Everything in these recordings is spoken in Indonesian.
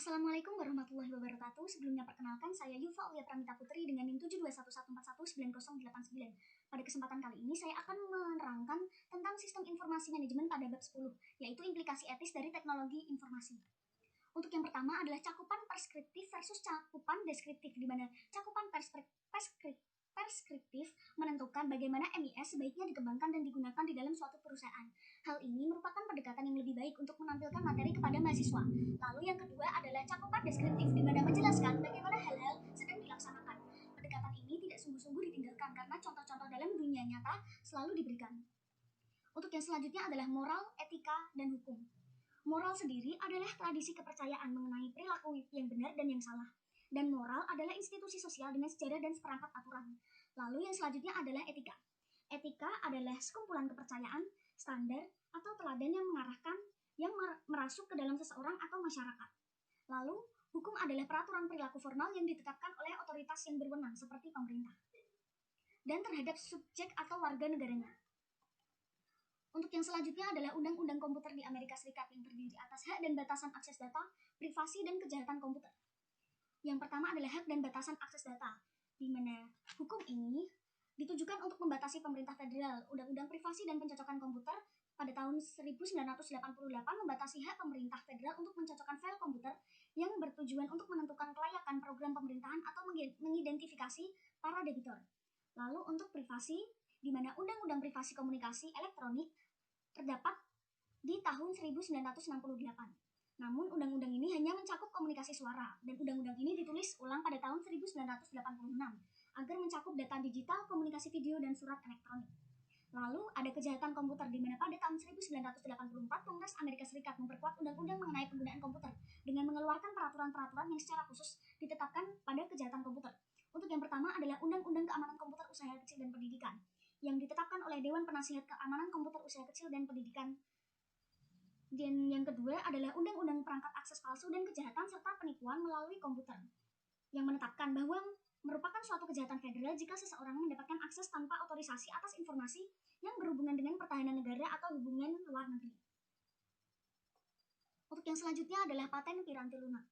Assalamualaikum warahmatullahi wabarakatuh. Sebelumnya perkenalkan, saya Yufa Aulia Pramita Putri dengan NIM 721141909. Pada kesempatan kali ini saya akan menerangkan tentang sistem informasi manajemen pada bab 10, yaitu implikasi etis dari teknologi informasi. Untuk yang pertama adalah cakupan preskriptif versus cakupan deskriptif, di mana cakupan preskriptif menentukan bagaimana MIS sebaiknya dikembangkan dan digunakan di dalam suatu perusahaan. Hal ini merupakan pendekatan yang lebih baik untuk menampilkan materi kepada mahasiswa. Lalu yang kedua adalah cakupan deskriptif, di mana menjelaskan bagaimana hal-hal sedang dilaksanakan. Pendekatan ini tidak sungguh-sungguh ditinggalkan karena contoh-contoh dalam dunia nyata selalu diberikan. Untuk yang selanjutnya adalah moral, etika, dan hukum. Moral sendiri adalah tradisi kepercayaan mengenai perilaku yang benar dan yang salah. Dan moral adalah institusi sosial dengan sejarah dan seperangkat aturan. Lalu yang selanjutnya adalah etika. Etika adalah sekumpulan kepercayaan, standar, atau teladan yang mengarahkan yang merasuk ke dalam seseorang atau masyarakat. Lalu, hukum adalah peraturan perilaku formal yang ditetapkan oleh otoritas yang berwenang seperti pemerintah dan terhadap subjek atau warga negaranya. Untuk yang selanjutnya adalah Undang-Undang Komputer di Amerika Serikat yang terdiri atas hak dan batasan akses data, privasi, dan kejahatan komputer. Yang pertama adalah hak dan batasan akses data, di mana hukum ini ditujukan untuk membatasi pemerintah federal. Undang-Undang Privasi dan Pencocokan Komputer pada tahun 1988 membatasi hak pemerintah federal untuk mencocokkan file komputer yang bertujuan untuk menentukan kelayakan program pemerintahan atau mengidentifikasi para debitur. Lalu untuk privasi, di mana Undang-Undang Privasi Komunikasi Elektronik terdapat di tahun 1968. Namun, undang-undang ini hanya mencakup komunikasi suara, dan undang-undang ini ditulis ulang pada tahun 1986 agar mencakup data digital, komunikasi video, dan surat elektronik. Lalu, ada kejahatan komputer, di mana pada tahun 1984 Kongres Amerika Serikat memperkuat undang-undang mengenai penggunaan komputer dengan mengeluarkan peraturan-peraturan yang secara khusus ditetapkan pada kejahatan komputer. Untuk yang pertama adalah Undang-Undang Keamanan Komputer Usaha Kecil dan Pendidikan, yang ditetapkan oleh Dewan Penasihat Keamanan Komputer Usaha Kecil dan Pendidikan. Dan yang kedua adalah Undang-Undang Perangkat Akses Palsu dan Kejahatan serta Penipuan melalui Komputer, yang menetapkan bahwa merupakan suatu kejahatan federal jika seseorang mendapatkan akses tanpa otorisasi atas informasi yang berhubungan dengan pertahanan negara atau hubungan luar negeri. Untuk yang selanjutnya adalah paten piranti lunak,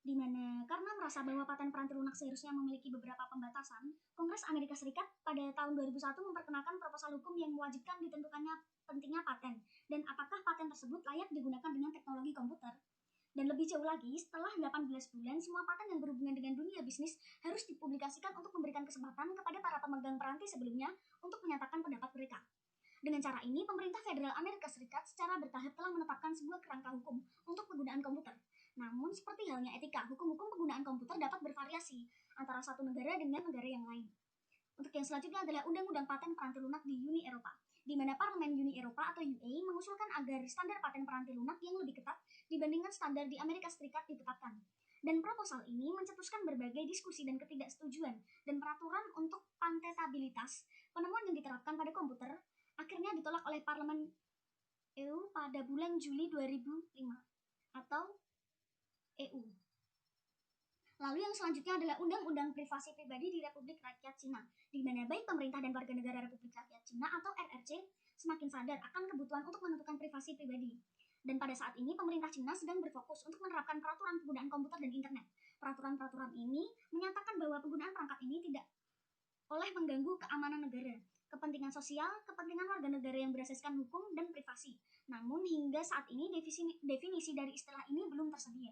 di mana karena merasa bahwa paten piranti lunak seharusnya memiliki beberapa pembatasan, Kongres Amerika Serikat pada tahun 2001 memperkenalkan proposal hukum yang mewajibkan ditentukannya pentingnya paten dan apakah paten tersebut layak digunakan dengan teknologi komputer. Dan lebih jauh lagi, setelah 18 bulan, semua paten yang berhubungan dengan dunia bisnis harus dipublikasikan untuk memberikan kesempatan kepada para pemegang peranti sebelumnya untuk menyatakan pendapat mereka. Dengan cara ini, pemerintah federal Amerika Serikat secara bertahap telah menetapkan sebuah kerangka hukum untuk penggunaan komputer. Namun, seperti halnya etika, hukum-hukum penggunaan komputer dapat bervariasi antara satu negara dengan negara yang lain. Untuk yang selanjutnya adalah Undang-Undang Paten Peranti Lunak di Uni Eropa, di mana Parlemen Uni Eropa atau UA mengusulkan agar standar paten peranti lunak yang lebih ketat dibandingkan standar di Amerika Serikat ditetapkan. Dan proposal ini mencetuskan berbagai diskusi dan ketidaksetujuan dan peraturan untuk patenabilitas penemuan yang diterapkan pada komputer akhirnya ditolak oleh Parlemen EU pada bulan Juli 2005 atau EU. Lalu yang selanjutnya adalah Undang-Undang Privasi Pribadi di Republik Rakyat Cina, di mana baik pemerintah dan warga negara Republik Rakyat Cina atau RRC semakin sadar akan kebutuhan untuk menentukan privasi pribadi. Dan pada saat ini pemerintah Cina sedang berfokus untuk menerapkan peraturan penggunaan komputer dan internet. Peraturan-peraturan ini menyatakan bahwa penggunaan perangkat ini tidak oleh mengganggu keamanan negara, kepentingan sosial, kepentingan warga negara yang berasaskan hukum dan privasi. Namun hingga saat ini definisi dari istilah ini belum tersedia.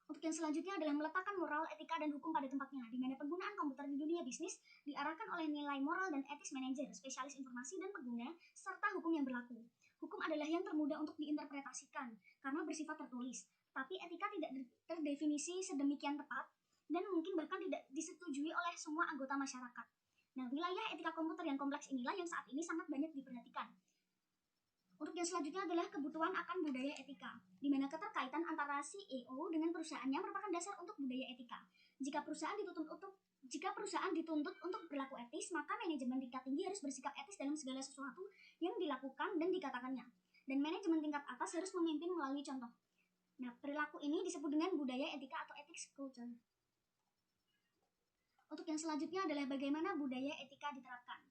Untuk yang selanjutnya adalah meletakkan moral, etika, dan hukum pada tempatnya, di mana penggunaan komputer di dunia bisnis diarahkan oleh nilai moral dan etis manajer, spesialis informasi dan pengguna, serta hukum yang berlaku. Hukum adalah yang termudah untuk diinterpretasikan karena bersifat tertulis, tapi etika tidak terdefinisi sedemikian tepat dan mungkin bahkan tidak disetujui oleh semua anggota masyarakat. Nah, wilayah etika komputer yang kompleks inilah yang saat ini sangat banyak diperhatikan. Untuk yang selanjutnya adalah kebutuhan akan budaya etika, di mana keterkaitan antara CEO dengan perusahaannya merupakan dasar untuk budaya etika. Jika perusahaan dituntut untuk berlaku etis, maka manajemen tingkat tinggi harus bersikap etis dalam segala sesuatu yang dilakukan dan dikatakannya. Dan manajemen tingkat atas harus memimpin melalui contoh. Nah, perilaku ini disebut dengan budaya etika atau ethics culture. Untuk yang selanjutnya adalah bagaimana budaya etika diterapkan.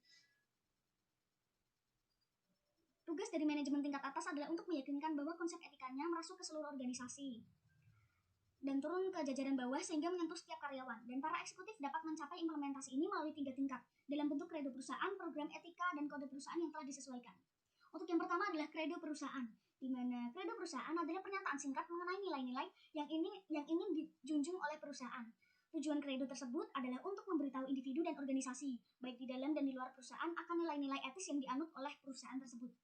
Tugas dari manajemen tingkat atas adalah untuk meyakinkan bahwa konsep etikanya merasuk ke seluruh organisasi dan turun ke jajaran bawah sehingga menyentuh setiap karyawan. Dan para eksekutif dapat mencapai implementasi ini melalui 3 tingkat dalam bentuk kredo perusahaan, program etika, dan kode perusahaan yang telah disesuaikan. Untuk yang pertama adalah kredo perusahaan, di mana kredo perusahaan adalah pernyataan singkat mengenai nilai-nilai yang ingin dijunjung oleh perusahaan. Tujuan kredo tersebut adalah untuk memberitahu individu dan organisasi, baik di dalam dan di luar perusahaan, akan nilai-nilai etis yang dianut oleh perusahaan tersebut.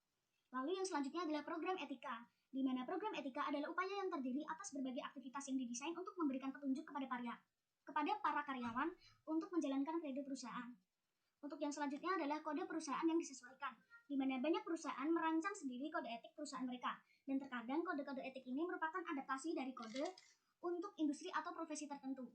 Lalu yang selanjutnya adalah program etika, di mana program etika adalah upaya yang terdiri atas berbagai aktivitas yang didesain untuk memberikan petunjuk kepada para karyawan untuk menjalankan kredo perusahaan. Untuk yang selanjutnya adalah kode perusahaan yang disesuaikan, di mana banyak perusahaan merancang sendiri kode etik perusahaan mereka, dan terkadang kode-kode etik ini merupakan adaptasi dari kode untuk industri atau profesi tertentu.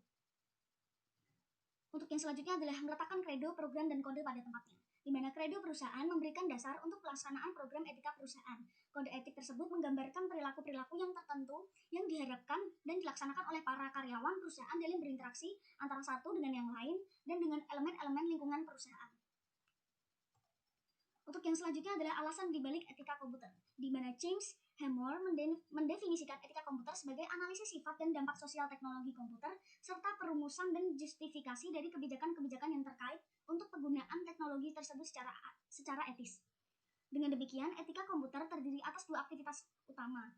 Untuk yang selanjutnya adalah meletakkan kredo, program, dan kode pada tempatnya, di mana kredo perusahaan memberikan dasar untuk pelaksanaan program etika perusahaan. Kode etik tersebut menggambarkan perilaku-perilaku yang tertentu yang diharapkan dan dilaksanakan oleh para karyawan perusahaan dalam berinteraksi antara satu dengan yang lain dan dengan elemen-elemen lingkungan perusahaan. Untuk yang selanjutnya adalah alasan dibalik etika komputer, di mana James Hammer mendefinisikan etika komputer sebagai analisis sifat dan dampak sosial teknologi komputer, serta perumusan dan justifikasi dari kebijakan-kebijakan yang terkait untuk penggunaan teknologi tersebut secara etis. Dengan demikian, etika komputer terdiri atas 2 aktivitas utama.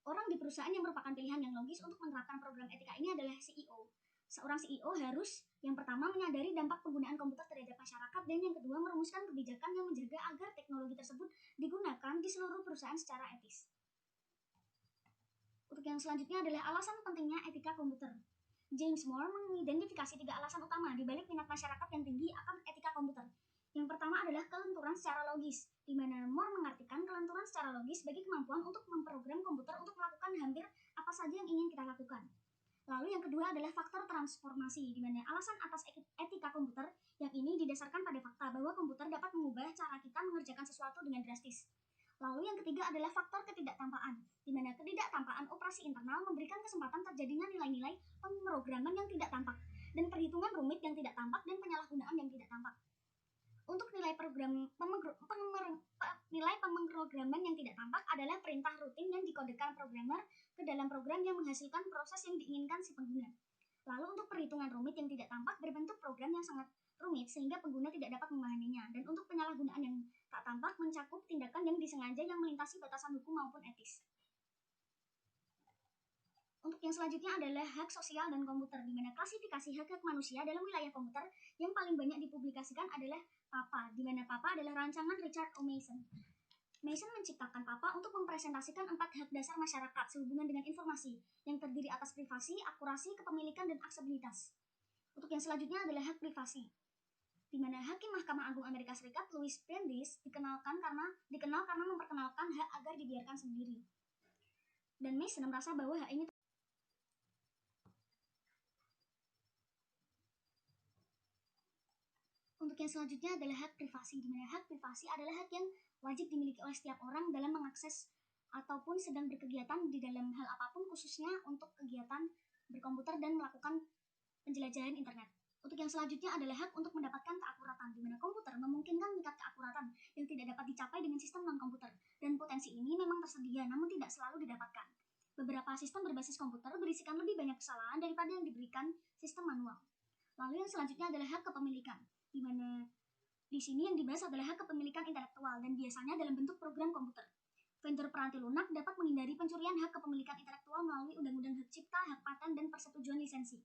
Orang di perusahaan yang merupakan pilihan yang logis untuk menerapkan program etika ini adalah CEO. Seorang CEO harus yang pertama menyadari dampak penggunaan komputer terhadap masyarakat, dan yang kedua merumuskan kebijakan yang menjaga agar teknologi tersebut digunakan di seluruh perusahaan secara etis. Untuk yang selanjutnya adalah alasan pentingnya etika komputer. James Moore mengidentifikasi 3 alasan utama di balik minat masyarakat yang tinggi akan etika komputer. Yang pertama adalah kelenturan secara logis, di mana Moore mengartikan kelenturan secara logis sebagai kemampuan untuk memprogram komputer untuk melakukan hampir apa saja yang ingin kita lakukan. Lalu yang kedua adalah faktor transformasi, di mana alasan atas etika komputer yang ini didasarkan pada fakta bahwa komputer dapat mengubah cara kita mengerjakan sesuatu dengan drastis. Lalu yang ketiga adalah faktor ketidaktampaan, di mana ketidaktampaan operasi internal memberikan kesempatan terjadinya nilai-nilai pemrograman yang tidak tampak, dan perhitungan rumit yang tidak tampak, dan penyalahgunaan yang tidak tampak. Untuk nilai pemrograman yang tidak tampak adalah perintah rutin yang dikodekan programmer ke dalam program yang menghasilkan proses yang diinginkan si pengguna. Lalu untuk perhitungan rumit yang tidak tampak berbentuk program yang sangat rumit sehingga pengguna tidak dapat memahaminya, dan untuk penyalahgunaan yang tak tampak mencakup tindakan yang disengaja yang melintasi batasan hukum maupun etis. Untuk yang selanjutnya adalah hak sosial dan komputer, di mana klasifikasi hak-hak manusia dalam wilayah komputer yang paling banyak dipublikasikan adalah PAPA, di mana PAPA adalah rancangan Richard O. Mason. Mason menciptakan PAPA untuk mempresentasikan 4 hak dasar masyarakat sehubungan dengan informasi yang terdiri atas privasi, akurasi, kepemilikan, dan aksesibilitas. Untuk yang selanjutnya adalah hak privasi, di mana Hakim Mahkamah Agung Amerika Serikat Louis Brandeis dikenal karena memperkenalkan hak agar dibiarkan sendiri. Dan Mason merasa bahwa hak ini Untuk yang selanjutnya adalah hak privasi, di mana hak privasi adalah hak yang wajib dimiliki oleh setiap orang dalam mengakses ataupun sedang berkegiatan di dalam hal apapun, khususnya untuk kegiatan berkomputer dan melakukan penjelajahan internet. Untuk yang selanjutnya adalah hak untuk mendapatkan keakuratan, di mana komputer memungkinkan tingkat keakuratan yang tidak dapat dicapai dengan sistem non-komputer, dan potensi ini memang tersedia namun tidak selalu didapatkan. Beberapa sistem berbasis komputer berisikan lebih banyak kesalahan daripada yang diberikan sistem manual. Lalu yang selanjutnya adalah hak kepemilikan, di mana di sini yang dibahas adalah hak kepemilikan intelektual dan biasanya dalam bentuk program komputer. Vendor peranti lunak dapat menghindari pencurian hak kepemilikan intelektual melalui undang-undang hak cipta, hak paten, dan persetujuan lisensi.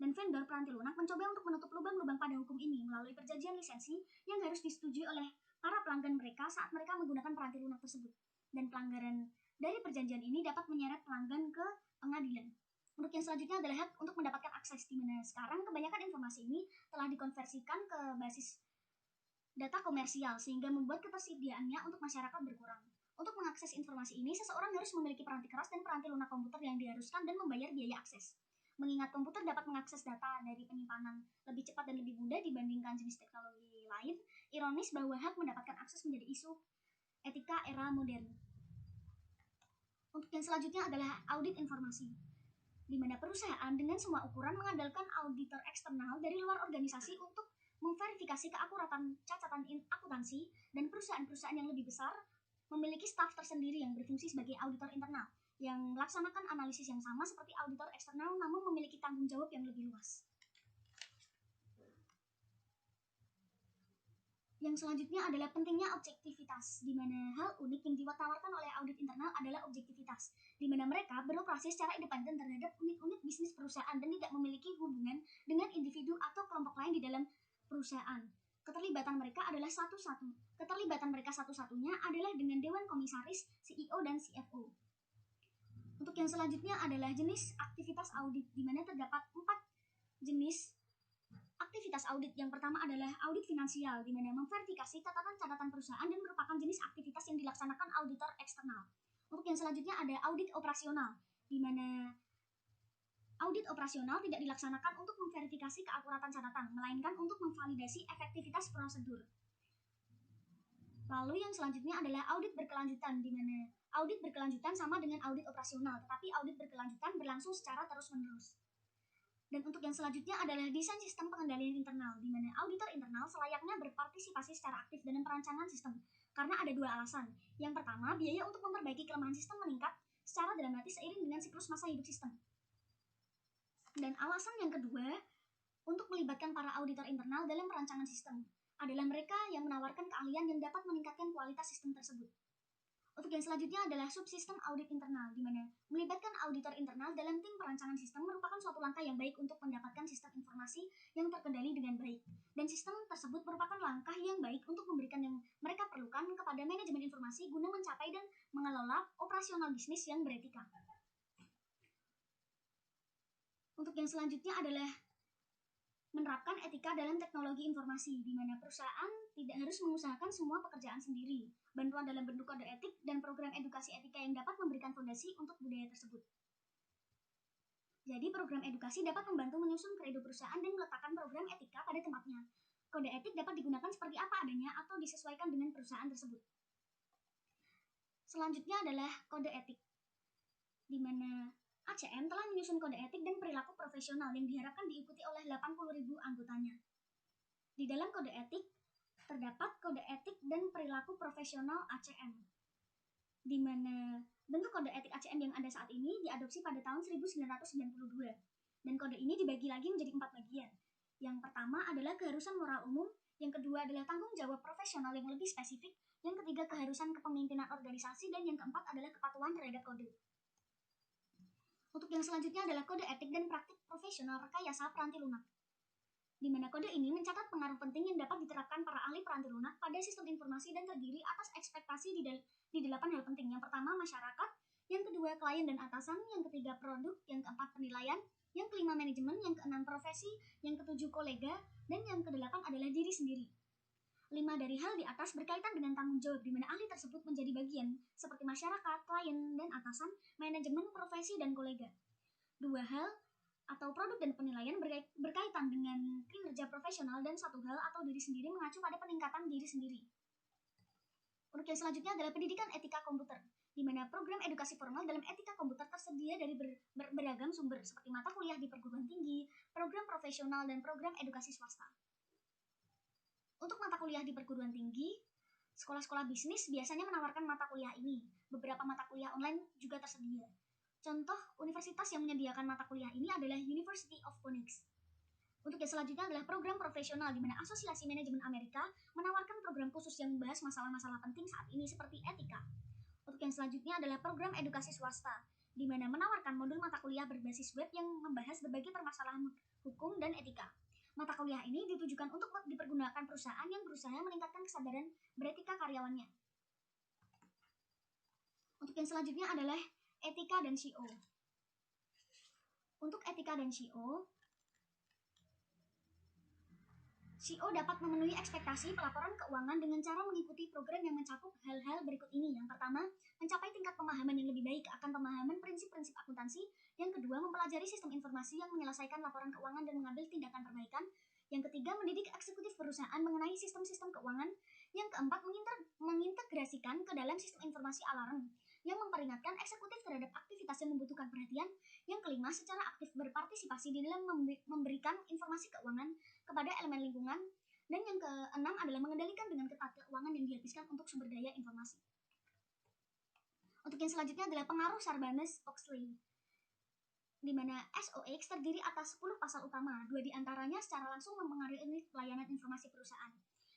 Dan vendor peranti lunak mencoba untuk menutup lubang-lubang pada hukum ini melalui perjanjian lisensi yang harus disetujui oleh para pelanggan mereka saat mereka menggunakan peranti lunak tersebut. Dan pelanggaran dari perjanjian ini dapat menyeret pelanggan ke pengadilan. Untuk yang selanjutnya adalah hak untuk mendapatkan akses, di mana sekarang kebanyakan informasi ini telah dikonversikan ke basis data komersial sehingga membuat ketersediaannya untuk masyarakat berkurang. Untuk mengakses informasi ini, seseorang harus memiliki peranti keras dan peranti lunak komputer yang diharuskan dan membayar biaya akses. Mengingat komputer dapat mengakses data dari penyimpanan lebih cepat dan lebih mudah dibandingkan jenis teknologi lain, ironis bahwa hak mendapatkan akses menjadi isu etika era modern. Untuk yang selanjutnya adalah audit informasi, di mana perusahaan dengan semua ukuran mengandalkan auditor eksternal dari luar organisasi untuk memverifikasi keakuratan catatan akuntansi, dan perusahaan-perusahaan yang lebih besar memiliki staf tersendiri yang berfungsi sebagai auditor internal, yang melaksanakan analisis yang sama seperti auditor eksternal namun memiliki tanggung jawab yang lebih luas. Yang selanjutnya adalah pentingnya objektivitas, di mana hal unik yang ditawarkan oleh audit internal adalah objektivitas, di mana mereka beroperasi secara independen terhadap unit-unit bisnis perusahaan dan tidak memiliki hubungan dengan individu atau kelompok lain di dalam perusahaan. Keterlibatan mereka satu-satunya adalah dengan Dewan Komisaris, CEO, dan CFO. Untuk yang selanjutnya adalah jenis aktivitas audit, di mana terdapat 4 jenis aktivitas audit. Yang pertama adalah audit finansial, di mana memverifikasi catatan-catatan perusahaan dan merupakan jenis aktivitas yang dilaksanakan auditor eksternal. Untuk yang selanjutnya ada audit operasional, di mana audit operasional tidak dilaksanakan untuk memverifikasi keakuratan catatan, melainkan untuk memvalidasi efektivitas prosedur. Lalu yang selanjutnya adalah audit berkelanjutan, di mana audit berkelanjutan sama dengan audit operasional, tetapi audit berkelanjutan berlangsung secara terus-menerus. Dan untuk yang selanjutnya adalah desain sistem pengendalian internal, di mana auditor internal selayaknya berpartisipasi secara aktif dalam perancangan sistem, karena ada 2 alasan. Yang pertama, biaya untuk memperbaiki kelemahan sistem meningkat secara dramatis seiring dengan siklus masa hidup sistem. Dan alasan yang kedua, untuk melibatkan para auditor internal dalam perancangan sistem, adalah mereka yang menawarkan keahlian yang dapat meningkatkan kualitas sistem tersebut. Untuk yang selanjutnya adalah subsistem audit internal, di mana melibatkan auditor internal dalam tim perancangan sistem merupakan suatu langkah yang baik untuk mendapatkan sistem informasi yang terkendali dengan baik. Dan sistem tersebut merupakan langkah yang baik untuk memberikan yang mereka perlukan kepada manajemen informasi guna mencapai dan mengelola operasional bisnis yang beretika. Untuk yang selanjutnya adalah menerapkan etika dalam teknologi informasi, di mana perusahaan tidak harus mengusahakan semua pekerjaan sendiri. Bantuan dalam bentuk kode etik dan program edukasi etika yang dapat memberikan fondasi untuk budaya tersebut. Jadi program edukasi dapat membantu menyusun kredo perusahaan dan meletakkan program etika pada tempatnya. Kode etik dapat digunakan seperti apa adanya atau disesuaikan dengan perusahaan tersebut. Selanjutnya adalah kode etik, di mana ACM telah menyusun kode etik dan perilaku profesional yang diharapkan diikuti oleh 80.000 anggotanya. Di dalam kode etik terdapat kode etik dan perilaku profesional ACM, di mana bentuk kode etik ACM yang ada saat ini diadopsi pada tahun 1992. Dan kode ini dibagi lagi menjadi 4 bagian. Yang pertama adalah keharusan moral umum, yang kedua adalah tanggung jawab profesional yang lebih spesifik, yang ketiga keharusan kepemimpinan organisasi, dan yang keempat adalah kepatuhan terhadap kode. Untuk yang selanjutnya adalah kode etik dan praktik profesional rekayasa peranti lunak, di mana kode ini mencatat pengaruh penting yang dapat diterapkan para ahli peranti lunak pada sistem informasi dan terdiri atas ekspektasi di 8 hal penting. Yang pertama masyarakat, yang kedua klien dan atasan, yang ketiga produk, yang keempat penilaian, yang kelima manajemen, yang keenam profesi, yang ketujuh kolega, dan yang kedelapan adalah diri sendiri. 5 dari hal di atas berkaitan dengan tanggung jawab, di mana ahli tersebut menjadi bagian seperti masyarakat, klien dan atasan, manajemen, profesi, dan kolega. 2 hal atau produk dan penilaian berkaitan dengan kinerja profesional, dan 1 hal atau diri sendiri mengacu pada peningkatan diri sendiri. Untuk yang selanjutnya adalah pendidikan etika komputer, di mana program edukasi formal dalam etika komputer tersedia dari beragam sumber seperti mata kuliah di perguruan tinggi, program profesional, dan program edukasi swasta. Untuk mata kuliah di perguruan tinggi, sekolah-sekolah bisnis biasanya menawarkan mata kuliah ini. Beberapa mata kuliah online juga tersedia. Contoh universitas yang menyediakan mata kuliah ini adalah University of Phoenix. Untuk yang selanjutnya adalah program profesional, di mana Asosiasi Manajemen Amerika menawarkan program khusus yang membahas masalah-masalah penting saat ini seperti etika. Untuk yang selanjutnya adalah program edukasi swasta, di mana menawarkan modul mata kuliah berbasis web yang membahas berbagai permasalahan hukum dan etika. Mata kuliah ini ditujukan untuk dipergunakan perusahaan yang berusaha meningkatkan kesadaran beretika karyawannya. Untuk yang selanjutnya adalah etika dan CO. Untuk etika dan CO dapat memenuhi ekspektasi pelaporan keuangan dengan cara mengikuti program yang mencakup hal-hal berikut ini. Yang pertama, mencapai tingkat pemahaman yang lebih baik akan pemahaman prinsip-prinsip akuntansi. Yang kedua, mempelajari sistem informasi yang menyelesaikan laporan keuangan dan mengambil tindakan perbaikan. Yang ketiga, mendidik eksekutif perusahaan mengenai sistem-sistem keuangan. Yang keempat, mengintegrasikan ke dalam sistem informasi alarm yang memperingatkan eksekutif terhadap aktivitas yang membutuhkan perhatian. Yang kelima, secara aktif berpartisipasi di dalam memberikan informasi keuangan kepada elemen lingkungan. Dan yang keenam adalah mengendalikan dengan ketat keuangan yang dihabiskan untuk sumber daya informasi. Untuk yang selanjutnya adalah pengaruh Sarbanes-Oxley, di mana SOX terdiri atas 10 pasal utama, 2 diantaranya secara langsung mempengaruhi pelayanan informasi perusahaan,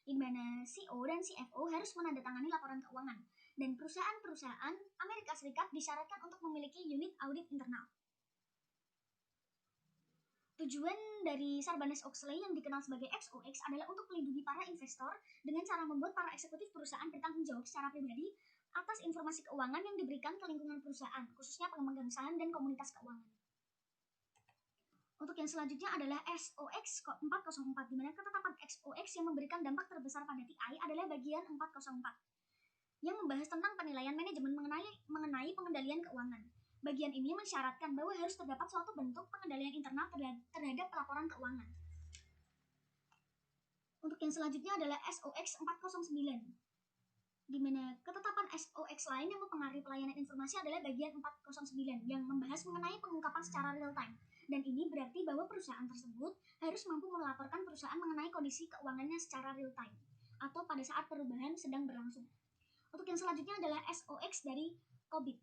di mana CEO dan CFO harus menandatangani laporan keuangan, dan perusahaan-perusahaan Amerika Serikat disyaratkan untuk memiliki unit audit internal. Tujuan dari Sarbanes-Oxley yang dikenal sebagai XOX adalah untuk melindungi para investor dengan cara membuat para eksekutif perusahaan bertanggung jawab secara pribadi atas informasi keuangan yang diberikan ke lingkungan perusahaan, khususnya pemegang saham dan komunitas keuangan. Untuk yang selanjutnya adalah SOX 404, di mana ketetapan XOX yang memberikan dampak terbesar pada TI adalah bagian 404, yang membahas tentang penilaian manajemen mengenai pengendalian keuangan. Bagian ini mensyaratkan bahwa harus terdapat suatu bentuk pengendalian internal terhadap laporan keuangan. Untuk yang selanjutnya adalah SOX 409, di mana ketetapan SOX lain yang mempengaruhi pelayanan informasi adalah bagian 409 yang membahas mengenai pengungkapan secara real time. Dan ini berarti bahwa perusahaan tersebut harus mampu melaporkan perusahaan mengenai kondisi keuangannya secara real time atau pada saat perubahan sedang berlangsung. Untuk yang selanjutnya adalah SOX dari COBIT.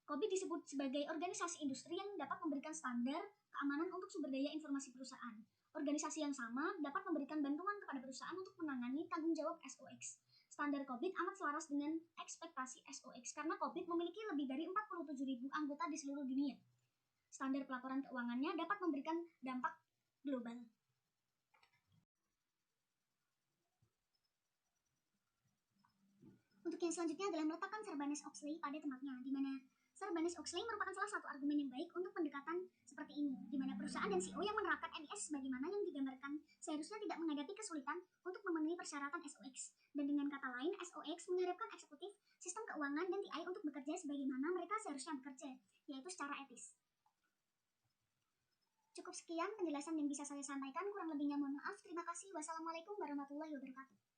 COBIT disebut sebagai organisasi industri yang dapat memberikan standar keamanan untuk sumber daya informasi perusahaan. Organisasi yang sama dapat memberikan bantuan kepada perusahaan untuk menangani tanggung jawab SOX. Standar COBIT amat selaras dengan ekspektasi SOX karena COBIT memiliki lebih dari 47.000 anggota di seluruh dunia. Standar pelaporan keuangannya dapat memberikan dampak global. Untuk yang selanjutnya adalah meletakkan Sarbanes-Oxley pada tempatnya, di mana Sarbanes-Oxley merupakan salah satu argumen yang baik untuk pendekatan seperti ini, di mana perusahaan dan CEO yang menerapkan MIS sebagaimana yang digambarkan seharusnya tidak menghadapi kesulitan untuk memenuhi persyaratan SOX. Dan dengan kata lain, SOX mengharapkan eksekutif, sistem keuangan, dan TI untuk bekerja sebagaimana mereka seharusnya bekerja, yaitu secara etis. Cukup sekian penjelasan yang bisa saya sampaikan, kurang lebihnya mohon maaf. Terima kasih. Wassalamualaikum warahmatullahi wabarakatuh.